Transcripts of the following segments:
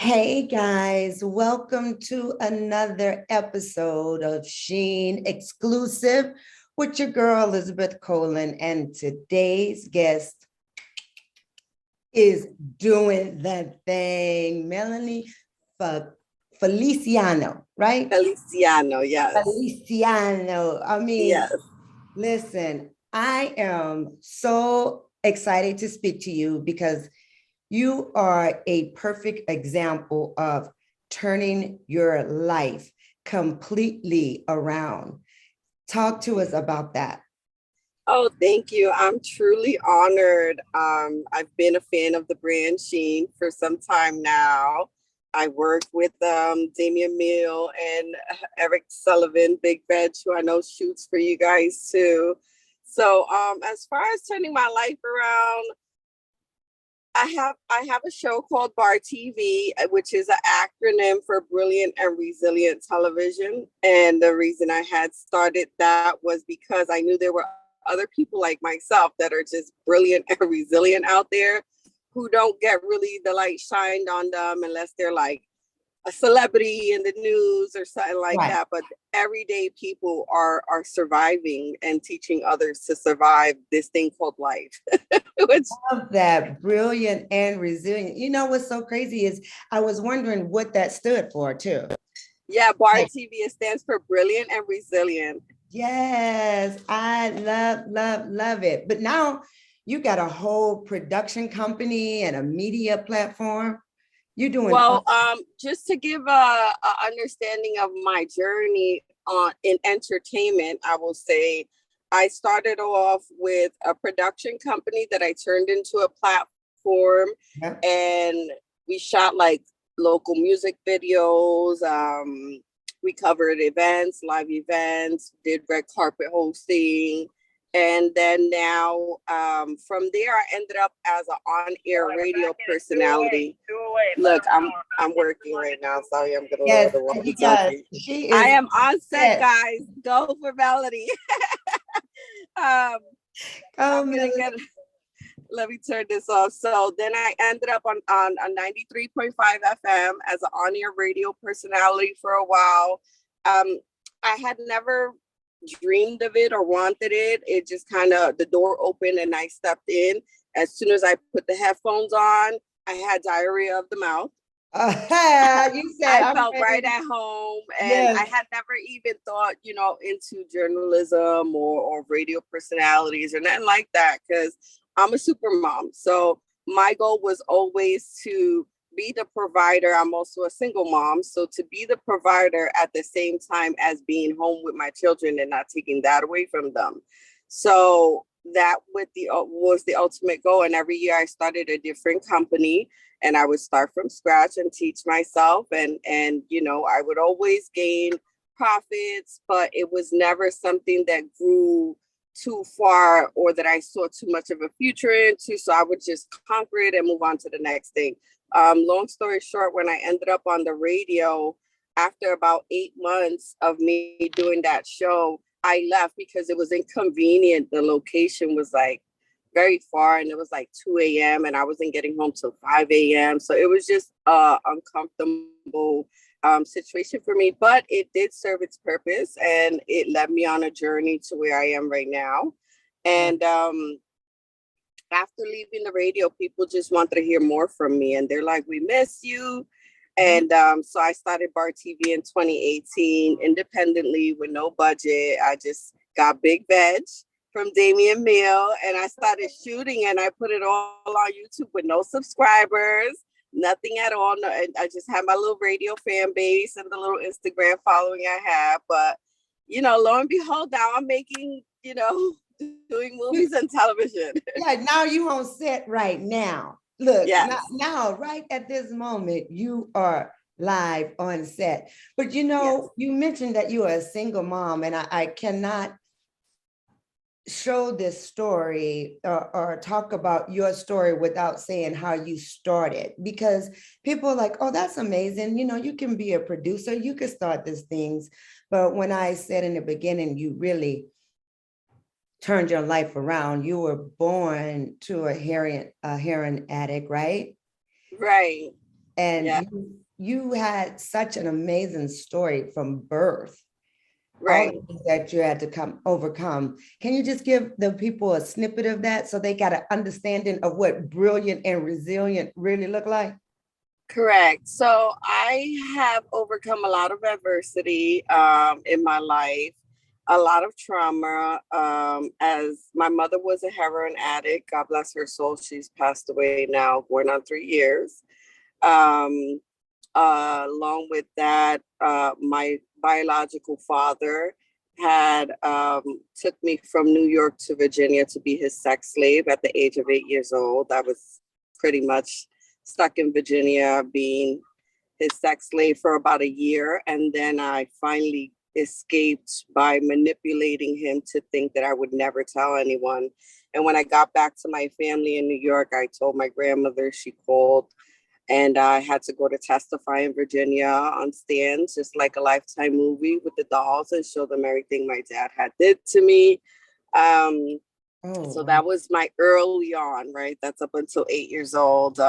Hey guys, welcome to another episode of Sheen Exclusive with your girl Elizabeth Colin. And today's guest is doing the thing, Melony Feliciano, right? Feliciano, yes. Feliciano. Yes. Listen, I am so excited to speak to you because you are a perfect example of turning your life completely around. Talk to us about that. Oh, thank you. I'm truly honored. I've been a fan of the brand Sheen for some time now. I work with Damian Mill and Eric Sullivan, Big Veg, who I know shoots for you guys too. So as far as turning my life around, I have a show called Bar TV, which is an acronym for Brilliant and Resilient Television. And the reason I had started that was because I knew there were other people like myself that are just brilliant and resilient out there who don't get really the light shined on them unless they're like a celebrity in the news or something like Right. that. But everyday people are surviving and teaching others to survive this thing called life. Which Love that, brilliant and resilient. You know what's so crazy is I was wondering what that stood for too. Yeah, Bar TV, it stands for Brilliant and Resilient. Yes, I love it. But now you got a whole production company and a media platform. You're doing Well, just to give a understanding of my journey in entertainment, I will say I started off with a production company that I turned into a platform, yeah. and we shot like local music videos. We covered events, live events, did red carpet hosting. And then now from there, I ended up as an on-air radio personality. Look, I'm working right now. Sorry, I'm gonna lower Yes, the you volume. guys, she I is am on set, set. guys. Go for Melody. um, Oh, I'm gonna get. Let me turn this off. So then I ended up on 93.5 FM as an on-air radio personality for a while. I had never dreamed of it or wanted it. It just kind of the door opened and I stepped in. As soon as I put the headphones on, I had diarrhea of the mouth. You said I I'm felt right ready. at home, and I Yes. had never even thought, into journalism or radio personalities or nothing like that because I'm a super mom. So my goal was always to be the provider. I'm also a single mom. So to be the provider at the same time as being home with my children and not taking that away from them. So that was the ultimate goal. And every year I started a different company and I would start from scratch and teach myself and I would always gain profits, but it was never something that grew too far or that I saw too much of a future into. So I would just conquer it and move on to the next thing. Long story short, when I ended up on the radio, after about 8 months of me doing that show, I left because it was inconvenient. The location was like very far and it was like 2 a.m. and I wasn't getting home till 5 a.m. So it was just uncomfortable situation for me, but it did serve its purpose and it led me on a journey to where I am right now. And after leaving the radio, people just wanted to hear more from me and they're like, we miss you. And so I started Bar TV in 2018 independently with no budget. I just got Big Veg from Damian Mill and I started shooting and I put it all on YouTube with no subscribers, nothing at all. No, I just had my little radio fan base and the little Instagram following I have. But, lo and behold, now I'm making, doing movies and television. Yeah, now you on set right now. Look, Yes. now, right at this moment, you are live on set. But Yes. you mentioned that you are a single mom, and I cannot show this story or talk about your story without saying how you started, because people are like, oh, that's amazing. You can be a producer, you can start these things. But when I said in the beginning, you really turned your life around. You were born to a heroin addict, right? Right. And Yeah. you had such an amazing story from birth, all Right. the things that you had to overcome. Can you just give the people a snippet of that so they got an understanding of what brilliant and resilient really look like? Correct. So I have overcome a lot of adversity in my life, a lot of trauma. As my mother was a heroin addict, God bless her soul, she's passed away now, going on 3 years. Um, Along with that, my biological father had took me from New York to Virginia to be his sex slave at the age of 8 years old. I was pretty much stuck in Virginia being his sex slave for about a year. And then I finally escaped by manipulating him to think that I would never tell anyone. And when I got back to my family in New York, I told my grandmother. She called, and I had to go to testify in Virginia on stands, just like a Lifetime movie with the dolls, and show them everything my dad had did to me. Um, Oh, so wow. that was my early on, right? That's up until 8 years old.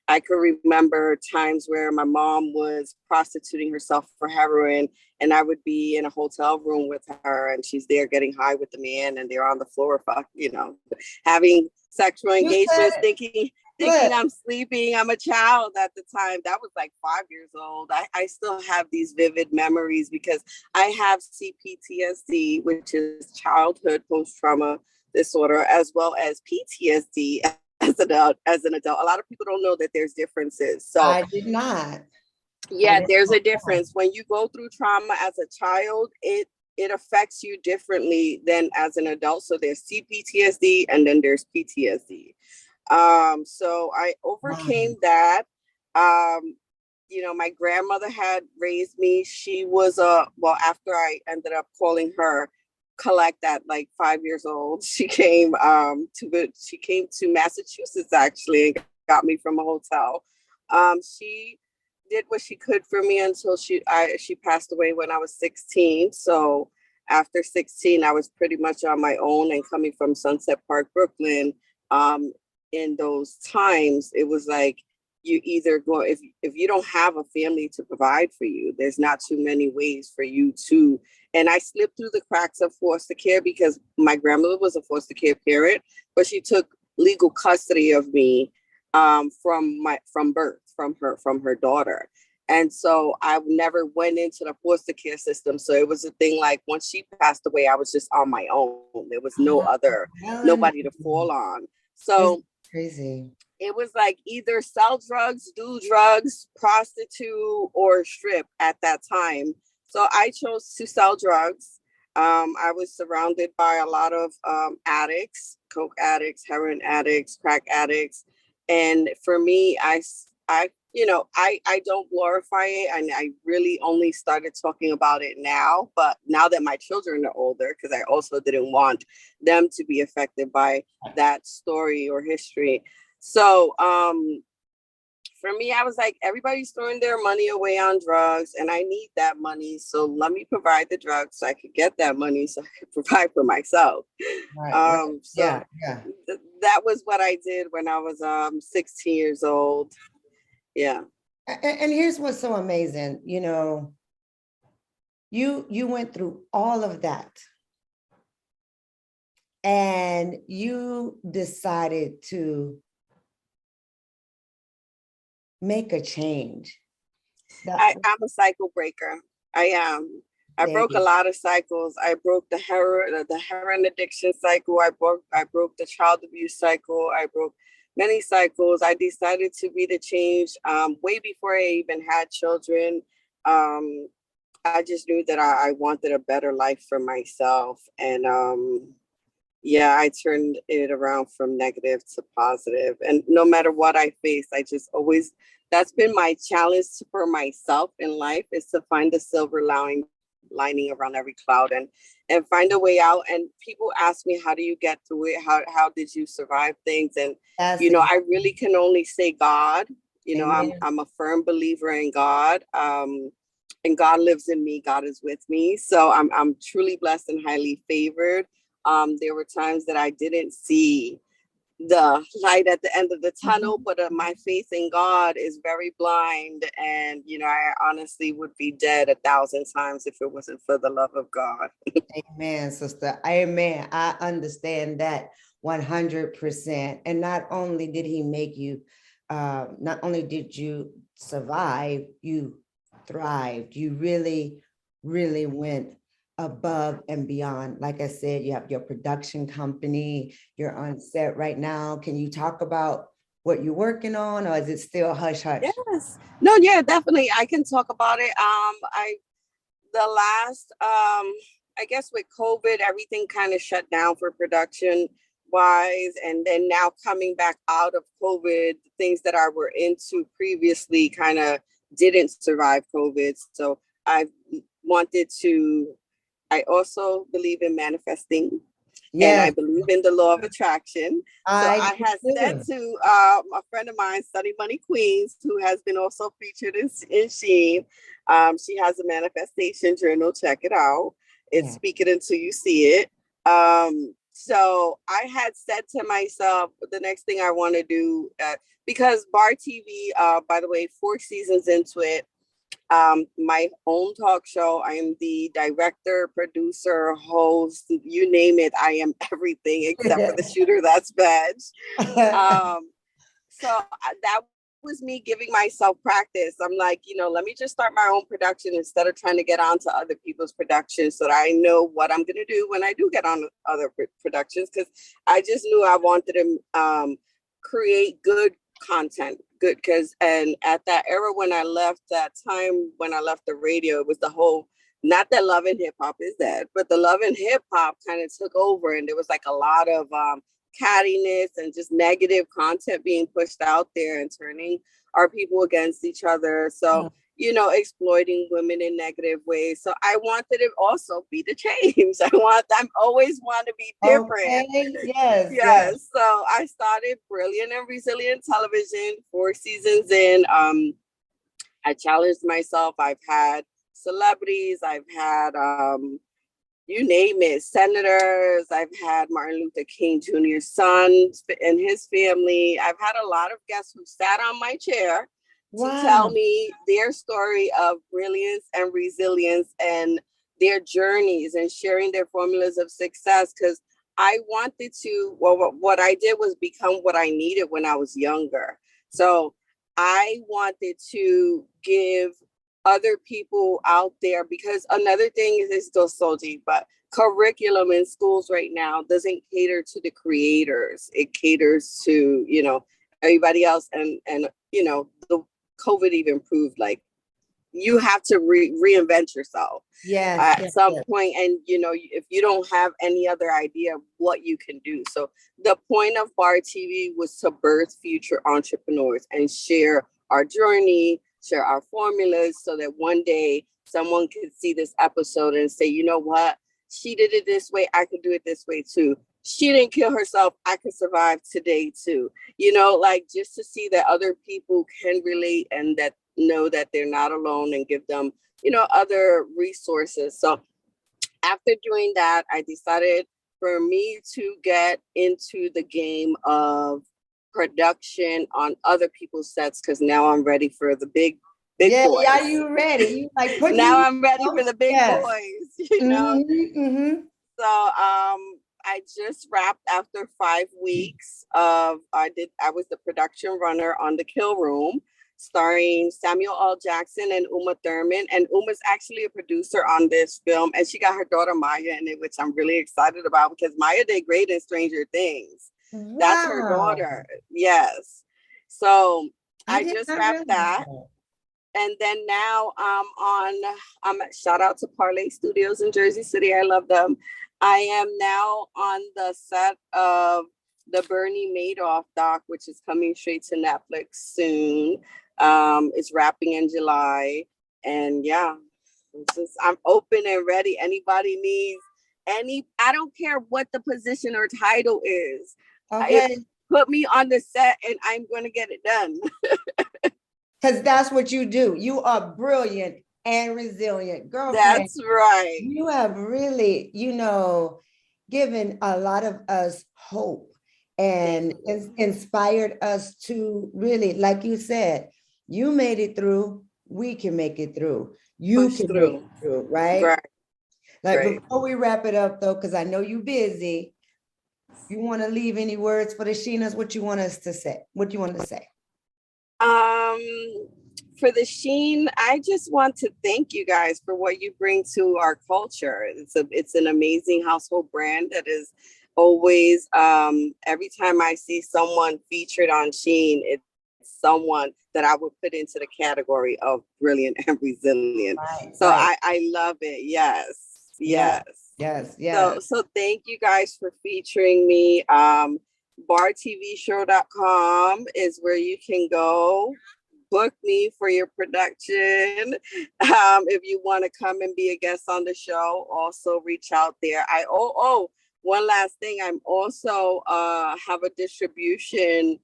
I could remember times where my mom was prostituting herself for heroin, and I would be in a hotel room with her, and she's there getting high with the man, and they're on the floor, having sexual You said engagements, it. thinking Look, I'm sleeping. I'm a child at the time. That was like 5 years old. I still have these vivid memories because I have CPTSD, which is childhood post-trauma disorder, as well as PTSD as an adult. A lot of people don't know that there's differences. So I did not. I yeah, didn't there's know a difference. When you go through trauma as a child, it affects you differently than as an adult. So there's CPTSD and then there's PTSD. So I that. overcame that. Um, my grandmother had raised me. She was after I ended up calling her collect at like 5 years old, she came to Massachusetts actually and got me from a hotel. She did what she could for me until she passed away when I was 16. So after 16, I was pretty much on my own, and coming from Sunset Park, Brooklyn. In those times, it was like you either go, if you don't have a family to provide for you, there's not too many ways for you to. And I slipped through the cracks of foster care because my grandmother was a foster care parent, but she took legal custody of me from birth, from her daughter. And so I never went into the foster care system. So it was a thing like once she passed away, I was just on my own. There was Melanie, nobody to fall on. this is So crazy. it was like either sell drugs, do drugs, prostitute, or strip at that time. So I chose to sell drugs. I was surrounded by a lot of addicts, coke addicts, heroin addicts, crack addicts, and for me, I don't glorify it, and I really only started talking about it now. But now that my children are older, because I also didn't want them to be affected by that story or history. So for me, I was like, everybody's throwing their money away on drugs, and I need that money. So let me provide the drugs so I could get that money so I could provide for myself. Right. So Yeah, yeah. that was what I did when I was 16 years old. Yeah. And here's what's so amazing, you went through all of that and you decided to make a change. That I'm a cycle breaker. I am. I there broke a you lot of cycles. I broke the heroin addiction cycle. I broke the child abuse cycle. I broke many cycles. I decided to be the change way before I even had children. Um, I just knew that I wanted a better life for myself, and yeah, I turned it around from negative to positive. And no matter what I face, I just always, that's been my challenge for myself in life, is to find the silver lining around every cloud, and find a way out. And people ask me, how do you get through it? How did you survive things? And, that's it. I really can only say God. Amen. I'm a firm believer in God. And God lives in me. God is with me. So I'm truly blessed and highly favored. There were times that I didn't see the light at the end of the tunnel, but my faith in God is very blind. And, I honestly would be dead 1,000 times if it wasn't for the love of God. Amen, sister. Amen. I understand that 100%. And not only did he make you, not only did you survive, you thrived. You really, really went above and beyond. Like I said, you have your production company, you're on set right now. Can you talk about what you're working on, or is it still hush hush? Yes. No, yeah, definitely. I can talk about it. I guess with COVID, everything kind of shut down for production wise. And then now coming back out of COVID, things that I were into previously kind of didn't survive COVID. So I wanted to, I also believe in manifesting. And I believe in the law of attraction. So I had said to a friend of mine, Study Money Queens, who has been also featured in Sheen. She has a manifestation journal. Check it out. It's Speak It Until You See It. So I had said to myself, the next thing I want to do, because Bar TV, by the way, 4 seasons into it, my own talk show. I am the director, producer, host, you name it. I am everything except for the shooter. That's veg. So that was me giving myself practice. I'm like, let me just start my own production instead of trying to get onto other people's productions, so that I know what I'm going to do when I do get on other productions. Because I just knew I wanted to create good content. Good, and at that era when I left, that time when I left the radio, it was the whole, not that Love and Hip Hop is dead, but the Love and Hip Hop kind of took over, and there was like a lot of cattiness and just negative content being pushed out there and turning our people against each other. So exploiting women in negative ways. So I wanted to also be the change. I always want to be different. Okay. Yes. So I started Brilliant and Resilient Television, 4 seasons in. I challenged myself. I've had celebrities. I've had, you name it, senators. I've had Martin Luther King Jr.'s son and his family. I've had a lot of guests who sat on my chair to tell me their story of brilliance and resilience and their journeys and sharing their formulas of success. Because I wanted to, what I did was become what I needed when I was younger. So I wanted to give other people out there, because another thing is still so deep, but curriculum in schools right now doesn't cater to the creators. It caters to, everybody else. And the COVID even proved, like, you have to reinvent yourself at some point. And, if you don't have any other idea of what you can do. So the point of Bar TV was to birth future entrepreneurs and share our journey, share our formulas, so that one day someone could see this episode and say, you know what, she did it this way, I could do it this way too. She didn't kill herself, I could survive today too. Like, just to see that other people can relate and that know that they're not alone, and give them, other resources. So after doing that, I decided for me to get into the game of production on other people's sets, because now I'm ready for the big boys. Yeah, you ready? You like now I'm ready for the big boys, So I just wrapped after 5 weeks of I was the production runner on The Kill Room, starring Samuel L. Jackson and Uma Thurman. And Uma's actually a producer on this film, and she got her daughter Maya in it, which I'm really excited about, because Maya did great in Stranger Things. Wow. That's her daughter. Yes. So I just wrapped that. And then now I'm shout out to Parlay Studios in Jersey City. I love them. I am now on the set of the Bernie Madoff doc, which is coming straight to Netflix soon. It's wrapping in July. And yeah, I'm open and ready. Anybody needs I don't care what the position or title is. Okay. Put me on the set and I'm going to get it done. Because that's what you do. You are brilliant and resilient, girlfriend. That's right. You have really, given a lot of us hope and inspired us to really, like you said, you made it through, we can make it through. You Push can make through. it through, right? Right. Like Right. before we wrap it up though, because I know you're busy, you want to leave any words for the Sheenas? What you want us to say? What do you want to say? Um, for the Sheen, I just want to thank you guys for what you bring to our culture. It's an amazing household brand that is always every time I see someone featured on Sheen, it's someone that I would put into the category of brilliant and resilient. Right, So right. I love it. Yes. Yes, Yes. yes, yes. So thank you guys for featuring me. Bartvshow.com is where you can go book me for your production. If you want to come and be a guest on the show, also reach out there. One last thing. I'm also have a distribution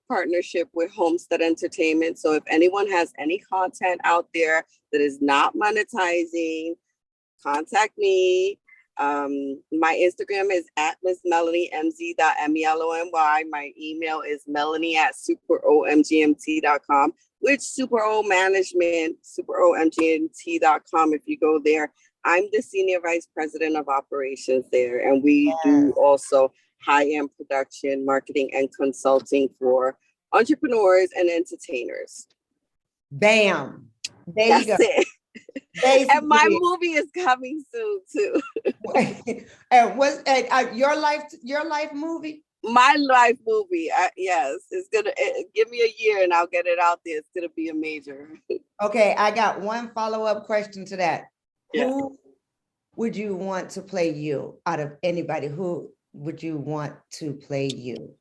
partnership with Homestead Entertainment. So if anyone has any content out there that is not monetizing, contact me. My Instagram is at Miss Melony, mz.melony. My email is melony@superomgmt.com, which Super O Management, superomgmt.com. If you go there, I'm the Senior Vice President of Operations there. And we do also high-end production, marketing, and consulting for entrepreneurs and entertainers. Bam. There That's you go. it. Basically, and my movie is coming soon too. and was your life movie? My life movie, yes, it's gonna give me a year and I'll get it out there. It's gonna be a major. Okay, I got one follow-up question to that. Yeah. Who would you want to play you out of anybody? Who would you want to play you?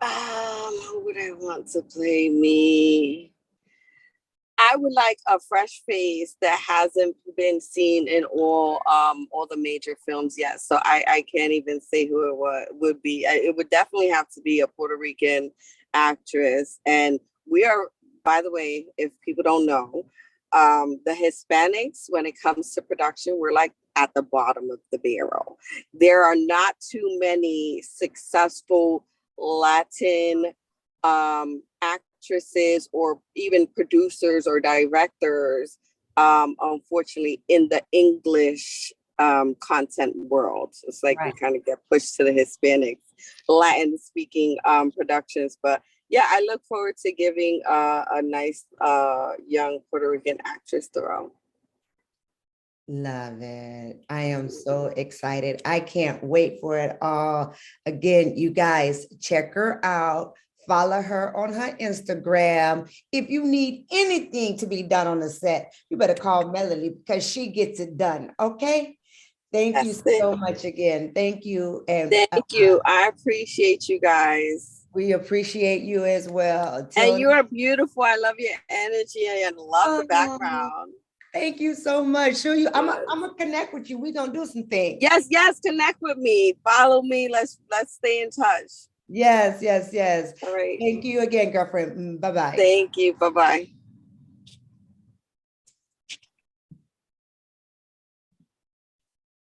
Who would I want to play me? I would like a fresh face that hasn't been seen in all the major films yet. So I can't even say who it would be. It would definitely have to be a Puerto Rican actress. And we are, by the way, if people don't know, the Hispanics, when it comes to production, we're like at the bottom of the barrel. There are not too many successful Latin actresses or even producers or directors, unfortunately, in the English content world. It's like we kind of get pushed to the Hispanics, Latin speaking productions. But yeah, I look forward to giving a nice young Puerto Rican actress the role. Love it. I am so excited. I can't wait for it all. Again, you guys, check her out. Follow her on her Instagram. If you need anything to be done on the set, you better call Melody because she gets it done. Okay. Thank you so much again. Thank you. And thank you. I appreciate you guys. We appreciate you as well. And you are beautiful. I love your energy and love the background. Thank you so much. Show you. I'm gonna connect with you. We're gonna do some things. Yes, connect with me. Follow me. Let's stay in touch. Yes. All right. Thank you again, girlfriend. Bye-bye. Thank you. Bye-bye.